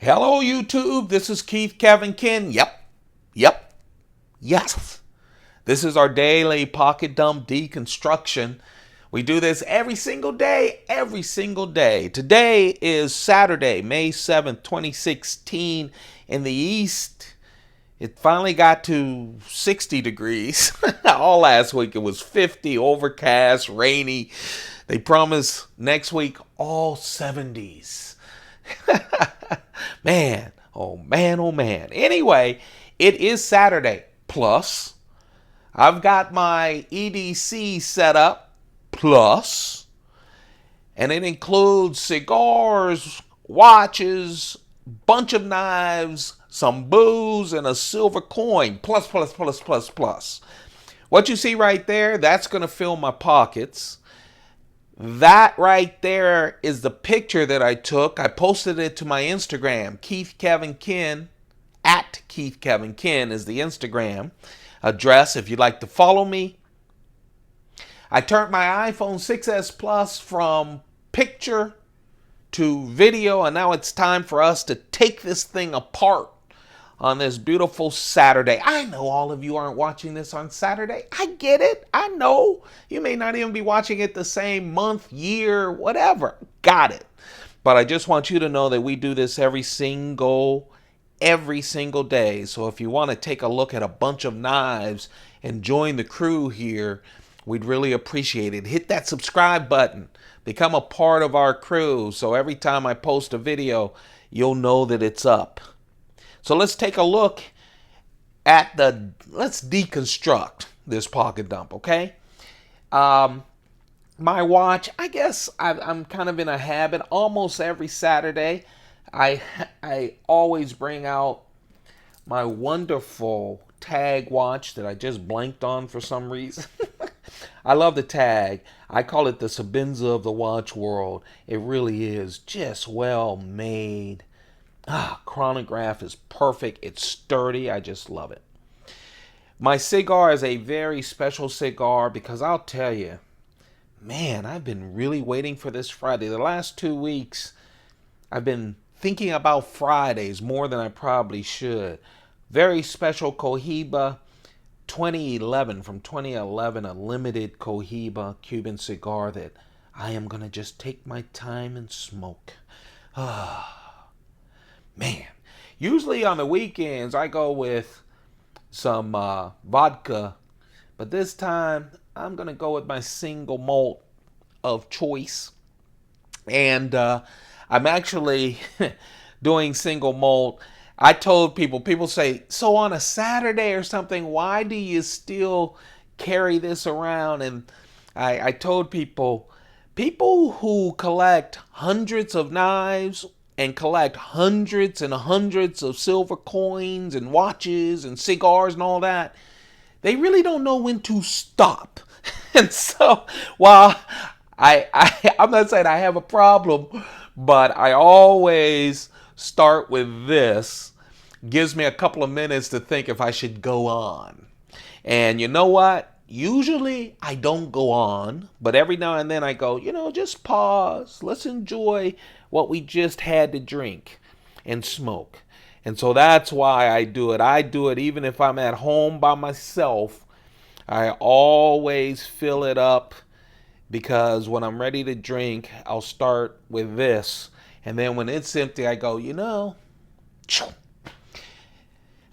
Hello, YouTube. This is Keith Kevin Ken. Yes. This is our daily pocket dump deconstruction. We do this every single day. Today is Saturday, May 7th, 2016. In the East, it finally got to 60 degrees. All last week it was 50, overcast, rainy. They promise next week all 70s. Man. Anyway, it is Saturday. Plus, I've got my EDC set up. And it includes cigars, watches, bunch of knives, some booze, and a silver coin. Plus. What you see right there, that's going to fill my pockets. That right there is the picture that I took. I posted it to my Instagram. Keith Kevin Ken, at Keith Kevin Ken is the Instagram address if you'd like to follow me. I turned my iPhone 6S Plus from picture to video, and now it's time for us to take this thing apart on this beautiful Saturday. I know all of you aren't watching this on Saturday. I get it. I know. You may not even be watching it the same month, year, whatever. Got it. But I just want you to know that we do this every single day. So if you want to take a look at a bunch of knives and join the crew here, we'd really appreciate it. Hit that subscribe button. Become a part of our crew. So every time I post a video, you'll know that it's up. So let's take a look at let's deconstruct this pocket dump, okay? My watch, I guess I'm kind of in a habit. Almost every Saturday, I always bring out my wonderful tag watch that I just blanked on for some reason. I love the tag. I call it the Sebenza of the watch world. It really is just well made. Chronograph is perfect. It's sturdy. I just love it. My cigar is a very special cigar because I'll tell you, man, I've been really waiting for this Friday. The last 2 weeks, I've been thinking about Fridays more than I probably should. Very special Cohiba 2011, from 2011, a limited Cohiba Cuban cigar that I am going to just take my time and smoke. Man, usually on the weekends I go with some vodka, but this time I'm going to go with my single malt of choice. And I'm actually doing single malt. I told people say, so on a Saturday or something, why do you still carry this around? And I told people who collect hundreds of knives and collect hundreds and hundreds of silver coins and watches and cigars and all that, they really don't know when to stop. And so, while I'm not saying I have a problem, but I always start with this. Gives me a couple of minutes to think if I should go on. And you know what? Usually I don't go on, but every now and then I go, just pause. Let's enjoy what we just had to drink and smoke. And so that's why I do it. I do it even if I'm at home by myself. I always fill it up because when I'm ready to drink, I'll start with this. And then when it's empty, I go,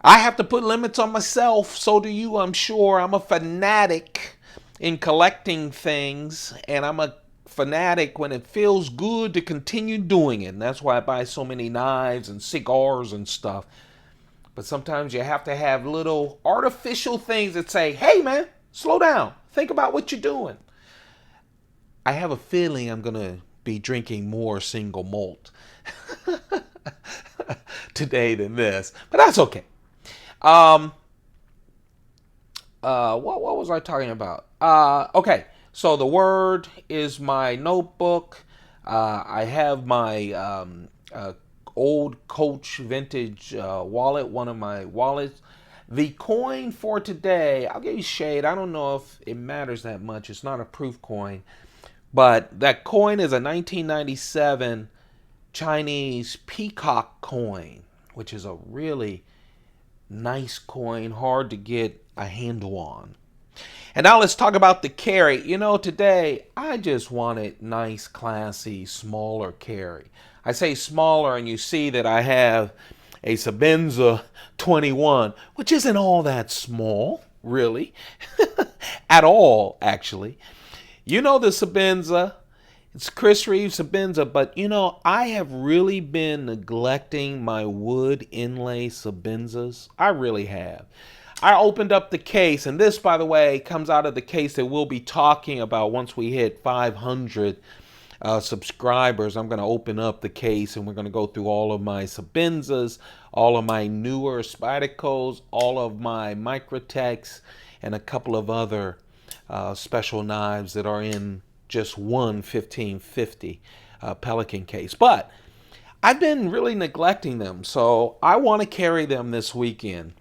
I have to put limits on myself. So do you, I'm sure. I'm a fanatic in collecting things, and I'm a fanatic when it feels good to continue doing it. And that's why I buy so many knives and cigars and stuff. But sometimes you have to have little artificial things that say, hey man, slow down. Think about what you're doing. I have a feeling I'm going to be drinking more single malt today than this. But that's okay. What was I talking about? Okay, so the word is my notebook. I have my old Coach vintage wallet, one of my wallets. The coin for today, I'll give you shade. I don't know if it matters that much. It's not a proof coin. But that coin is a 1997 Chinese peacock coin, which is a really nice coin, hard to get a handle on. And now let's talk about the carry. You know, today I just wanted nice, classy, smaller carry. I say smaller, and you see that I have a Sebenza 21, which isn't all that small, really, at all, actually. You know the Sebenza. It's Chris Reeve Sebenza, but you know, I have really been neglecting my wood inlay Sebenzas. I really have. I opened up the case, and this, by the way, comes out of the case that we'll be talking about once we hit 500 subscribers. I'm going to open up the case, and we're going to go through all of my Sebenzas, all of my newer Spydercos, all of my Microtechs, and a couple of other special knives that are in just one 1550 Pelican case. But I've been really neglecting them, so I want to carry them this weekend,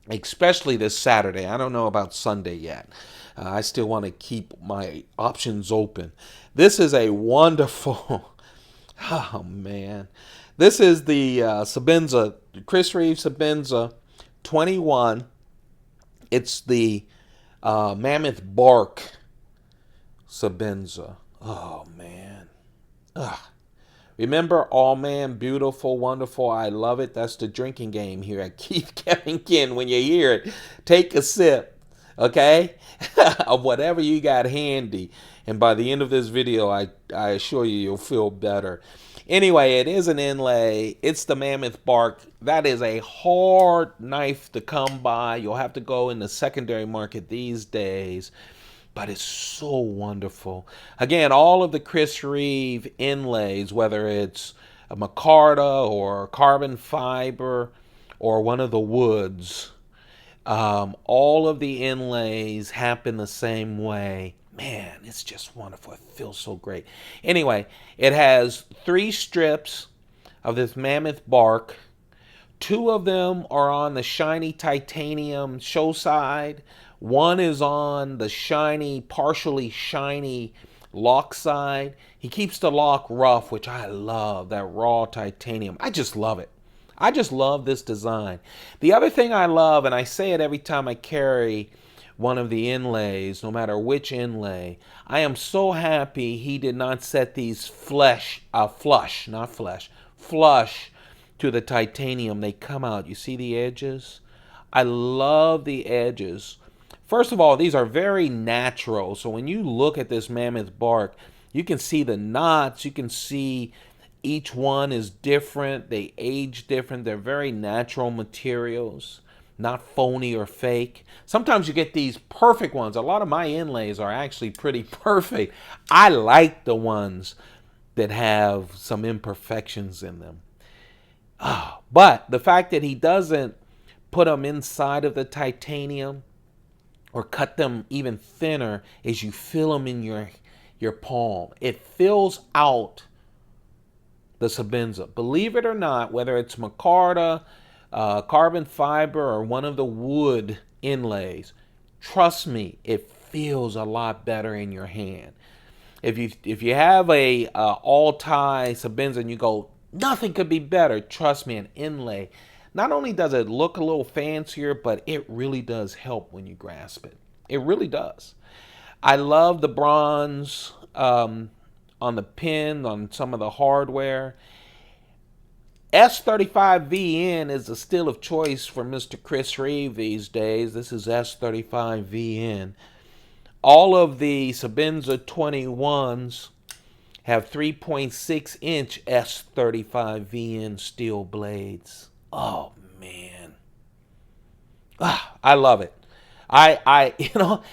especially this Saturday. I don't know about Sunday yet. I still want to keep my options open. This is a wonderful, oh man. This is the Sebenza, Chris Reeve Sebenza 21. It's the Mammoth Bark Sebenza. Oh man. Ugh. Remember, all man, beautiful, wonderful, I love it. That's the drinking game here at Keith Kevin Ken. When you hear it, take a sip, okay, of whatever you got handy. And by the end of this video, I assure you, you'll feel better. Anyway, it is an inlay. It's the Mammoth Bark. That is a hard knife to come by. You'll have to go in the secondary market these days. But it's so wonderful. Again, all of the Chris Reeve inlays, whether it's a micarta or carbon fiber or one of the woods, all of the inlays happen the same way. Man, it's just wonderful. It feels so great. Anyway, it has 3 strips of this Mammoth Bark. 2 of them are on the shiny titanium show side. 1 is on the shiny, partially shiny lock side. He keeps the lock rough, which I love, that raw titanium. I just love it. I just love this design. The other thing I love, and I say it every time I carry one of the inlays, no matter which inlay, I am so happy he did not set these flush to the titanium. They come out. You see the edges? I love the edges. First of all, these are very natural. So when you look at this Mammoth Bark, you can see the knots. You can see each one is different. They age different. They're very natural materials, not phony or fake. Sometimes you get these perfect ones. A lot of my inlays are actually pretty perfect. I like the ones that have some imperfections in them. But the fact that he doesn't put them inside of the titanium or cut them even thinner as you feel them in your palm, it fills out the Sebenza. Believe it or not, whether it's micarta, carbon fiber, or one of the wood inlays, trust me, it feels a lot better in your hand. If you have a all-tie Sebenza and you go, nothing could be better, trust me, an inlay. Not only does it look a little fancier, but it really does help when you grasp it. It really does. I love the bronze on the pin, on some of the hardware. S35VN is the still of choice for Mr. Chris Reeve these days. This is S35VN. All of the Sebenza 21s have 3.6-inch S35VN steel blades. Oh man, I love it. You know,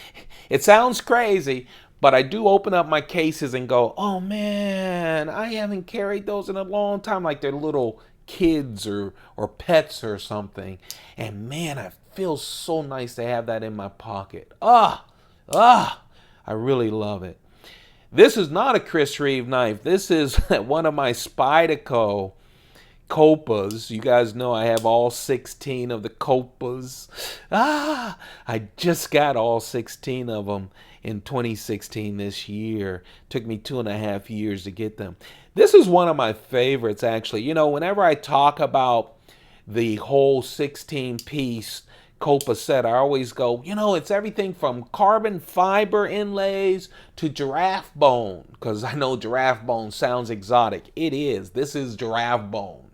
it sounds crazy, but I do open up my cases and go, oh man, I haven't carried those in a long time, like they're little kids or pets or something. And man, it feels so nice to have that in my pocket. I really love it. This is not a Chris Reeve knife. This is one of my Spyderco Kopas. You guys know I have all 16 of the Kopas. I just got all 16 of them in 2016 this year. Took me 2.5 years to get them. This is one of my favorites, actually. You know, whenever I talk about the whole 16-piece Kopa set, I always go, you know, it's everything from carbon fiber inlays to giraffe bone, because I know giraffe bone sounds exotic. It is. This is giraffe bone.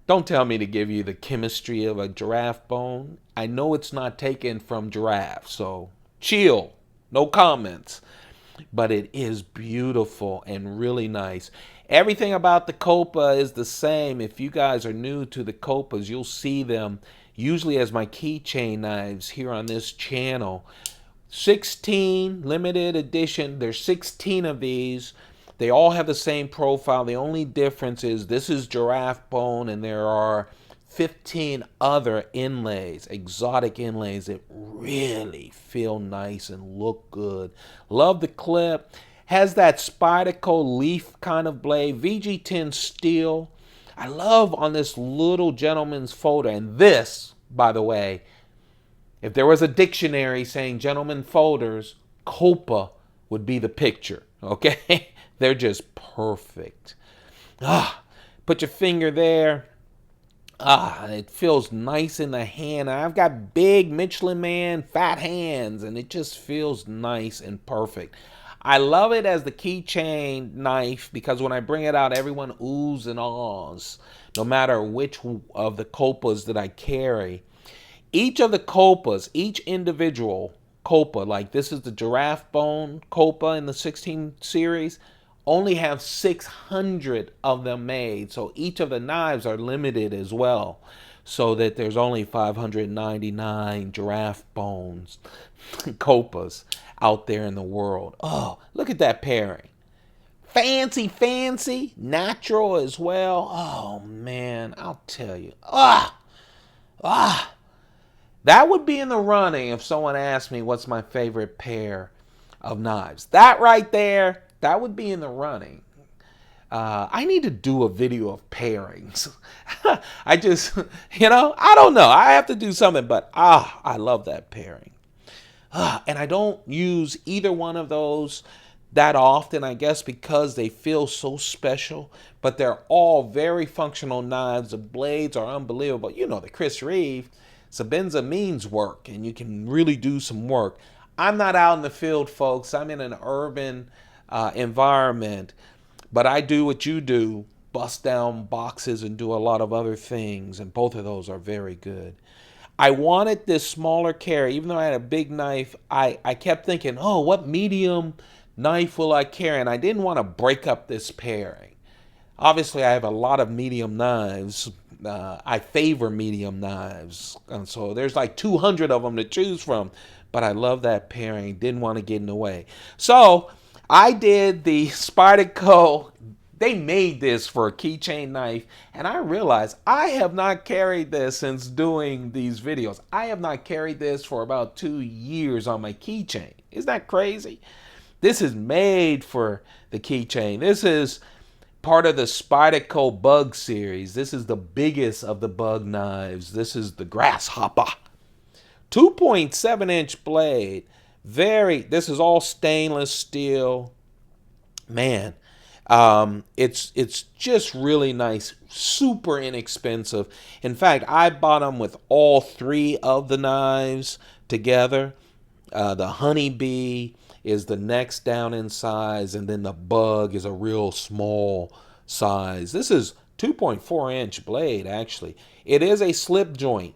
Don't tell me to give you the chemistry of a giraffe bone. I know it's not taken from giraffe, so chill. No comments. But it is beautiful and really nice. Everything about the Kopa is the same. If you guys are new to the Kopas, you'll see them usually as my keychain knives here on this channel. 16 limited edition. There's 16 of these. They all have the same profile. The only difference is this is giraffe bone, and there are 15 other inlays, exotic inlays that really feel nice and look good. Love the clip. Has that Spyderco leaf kind of blade. VG10 steel. I love on this little gentleman's folder. And this, by the way, if there was a dictionary saying gentleman folders, Kopa would be the picture. Okay? They're just perfect. Put your finger there. It feels nice in the hand. I've got big Michelin Man fat hands, and it just feels nice and perfect. I love it as the keychain knife because when I bring it out, everyone oohs and ahs, no matter which of the Kopas that I carry. Each of the Kopas, each individual Kopa, like this is the giraffe bone Kopa in the 16 series, only have 600 of them made. So each of the knives are limited as well, so that there's only 599 giraffe bones Kopas out there in the world. Oh, look at that pairing. Fancy, fancy, natural as well. Oh man, I'll tell you. That would be in the running if someone asked me what's my favorite pair of knives. That right there, that would be in the running. I need to do a video of pairings. I just, I don't know. I have to do something, but I love that pairing. And I don't use either one of those that often, I guess, because they feel so special. But they're all very functional knives. The blades are unbelievable. You know, the Chris Reeve, Sebenza means work, and you can really do some work. I'm not out in the field, folks. I'm in an urban environment, but I do what you do, bust down boxes and do a lot of other things, and both of those are very good. I wanted this smaller carry. Even though I had a big knife, I kept thinking, oh, what medium knife will I carry? And I didn't want to break up this pairing. Obviously, I have a lot of medium knives. I favor medium knives, and so there's like 200 of them to choose from, but I love that pairing. Didn't want to get in the way. So I did the Spyderco. They made this for a keychain knife, and I realized I have not carried this since doing these videos. I have not carried this for about 2 years on my keychain. Isn't that crazy? This is made for the keychain. This is part of the Spyderco bug series. This is the biggest of the bug knives. This is the Grasshopper. 2.7-inch blade. This is all stainless steel. Man, it's just really nice, super inexpensive. In fact, I bought them with all 3 of the knives together. The honeybee is the next down in size, and then the bug is a real small size. This is 2.4-inch blade, actually. It is a slip joint.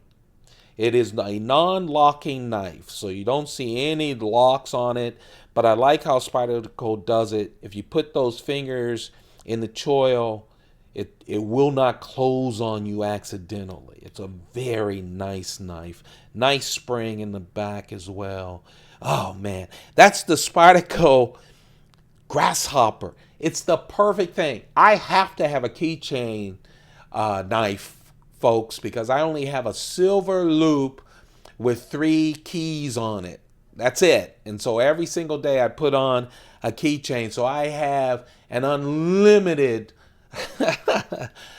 It is a non-locking knife, so you don't see any locks on it. But I like how Spyderco does it. If you put those fingers in the choil, it will not close on you accidentally. It's a very nice knife. Nice spring in the back as well. Oh, man. That's the Spyderco Grasshopper. It's the perfect thing. I have to have a keychain knife, folks, because I only have a silver loop with 3 keys on it. That's it. And so every single day I put on a keychain. So I have an unlimited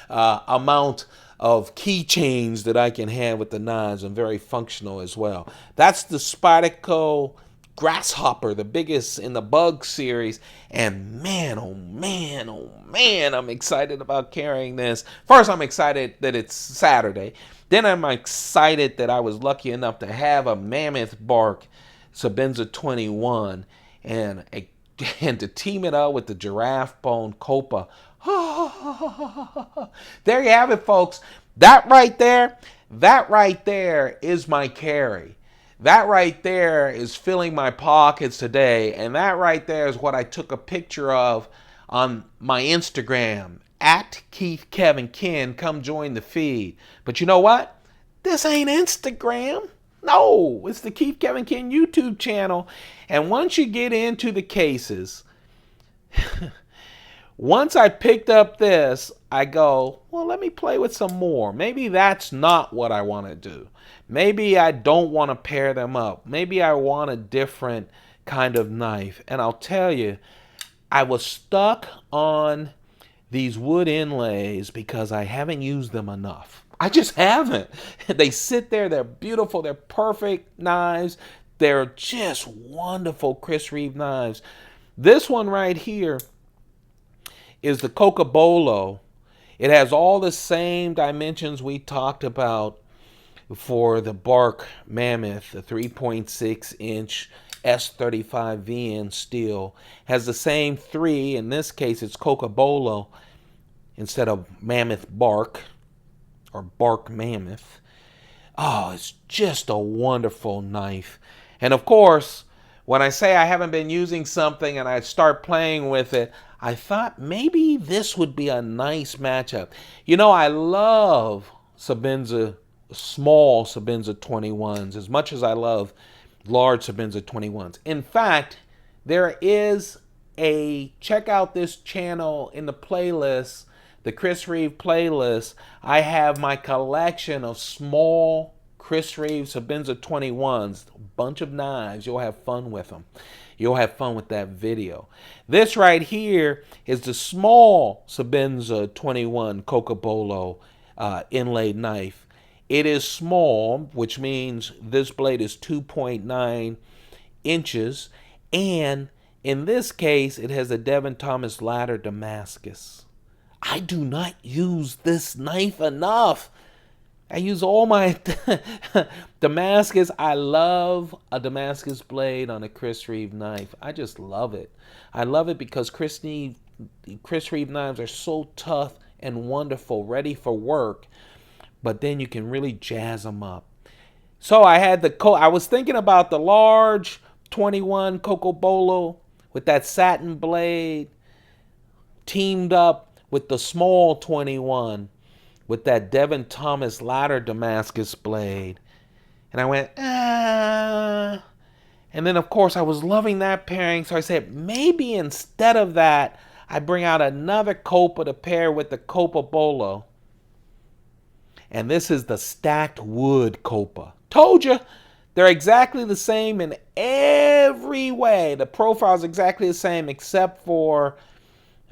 amount of keychains that I can have with the knives, and very functional as well. That's the Spyderco grasshopper, the biggest in the bug series. And man, oh man, oh man, I'm excited about carrying this. First, I'm excited that it's Saturday. Then I'm excited that I was lucky enough to have a Mammoth bark Sebenza 21 and to team it up with the giraffe bone Kopa. There you have it, folks. That right there is my carry. That right there is filling my pockets today. And that right there is what I took a picture of on my Instagram, at Keith Kevin Ken. Come join the feed. But you know what? This ain't Instagram. No, it's the Keith Kevin Ken YouTube channel. And once you get into the cases, once I picked up this, I go, well, let me play with some more. Maybe that's not what I want to do. Maybe I don't want to pair them up. Maybe I want a different kind of knife. And I'll tell you, I was stuck on these wood inlays because I haven't used them enough. I just haven't. They sit there. They're beautiful. They're perfect knives. They're just wonderful Chris Reeve knives. This one right here is the Koka. It has all the same dimensions we talked about for the Bark Mammoth, the 3.6 inch S35 VN steel. Has the same three. In this case, it's Koka instead of Mammoth Bark or Bark Mammoth. Oh, it's just a wonderful knife. And of course, when I say I haven't been using something and I start playing with it, I thought maybe this would be a nice matchup. You know, I love Sebenza, small Sebenza 21s as much as I love large Sebenza 21s. In fact, there is check out this channel in the playlist, the Chris Reeve playlist. I have my collection of small Chris Reeve Sebenza 21s, a bunch of knives. You'll have fun with them. You'll have fun with that video. This right here is the small Sebenza 21 Koka inlaid knife. It is small, which means this blade is 2.9 inches. And in this case, it has a Devin Thomas ladder Damascus. I do not use this knife enough. I use all my Damascus. I love a Damascus blade on a Chris Reeve knife. I just love it. I love it because Chris Reeve knives are so tough and wonderful, ready for work, but then you can really jazz them up. So I was thinking about the large 21 Koka with that satin blade teamed up with the small 21 with that Devin Thomas ladder Damascus blade. And I went, And then, of course, I was loving that pairing. So I said, maybe instead of that, I bring out another Kopa to pair with the Kopa. And this is the stacked wood Kopa. Told you, they're exactly the same in every way. The profile is exactly the same except for,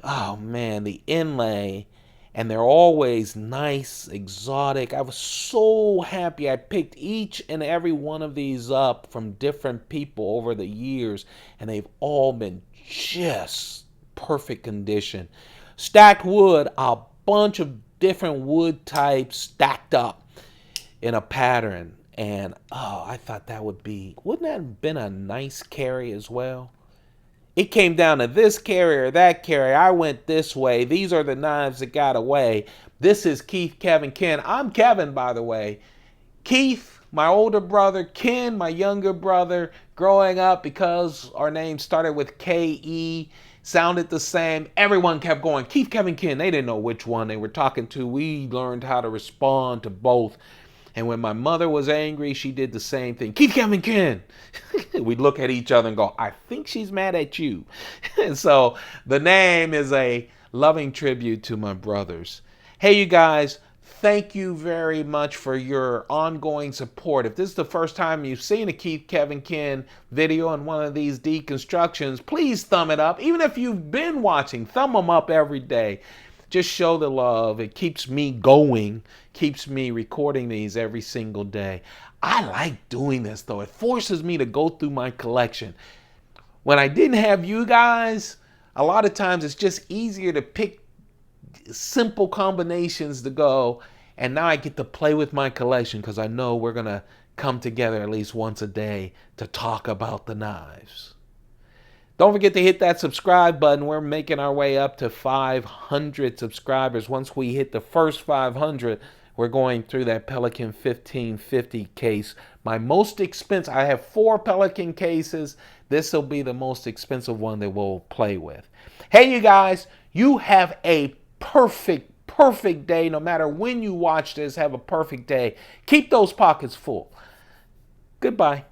oh man, the inlay. And they're always nice, exotic. I was so happy I picked each and every one of these up from different people over the years. And they've all been just perfect condition. Stacked wood, a bunch of different wood types stacked up in a pattern. And, I thought wouldn't that have been a nice carry as well? It came down to this carry or that carry. I went this way. These are the knives that got away. This is Keith Kevin Ken. I'm Kevin, by the way. Keith, my older brother. Ken, my younger brother. Growing up, because our name started with K-E, sounded the same. Everyone kept going, Keith Kevin Ken. They didn't know which one they were talking to. We learned how to respond to both. And when my mother was angry, she did the same thing. Keith Kevin Ken. We'd look at each other and go, I think she's mad at you. And so the name is a loving tribute to my brothers. Hey, you guys, thank you very much for your ongoing support. If this is the first time you've seen a Keith Kevin Ken video on one of these deconstructions, please thumb it up. Even if you've been watching, thumb them up every day. just show the love. It keeps me going, keeps me recording these every single day. I like doing this though. It forces me to go through my collection. When I didn't have you guys, a lot of times it's just easier to pick simple combinations to go. And now I get to play with my collection because I know we're going to come together at least once a day to talk about the knives. Don't forget to hit that subscribe button. We're making our way up to 500 subscribers. Once we hit the first 500, we're going through that Pelican 1550 case. My most expensive, I have 4 Pelican cases. This will be the most expensive one that we'll play with. Hey, you guys, you have a perfect day. No matter when you watch this, have a perfect day. Keep those pockets full. Goodbye.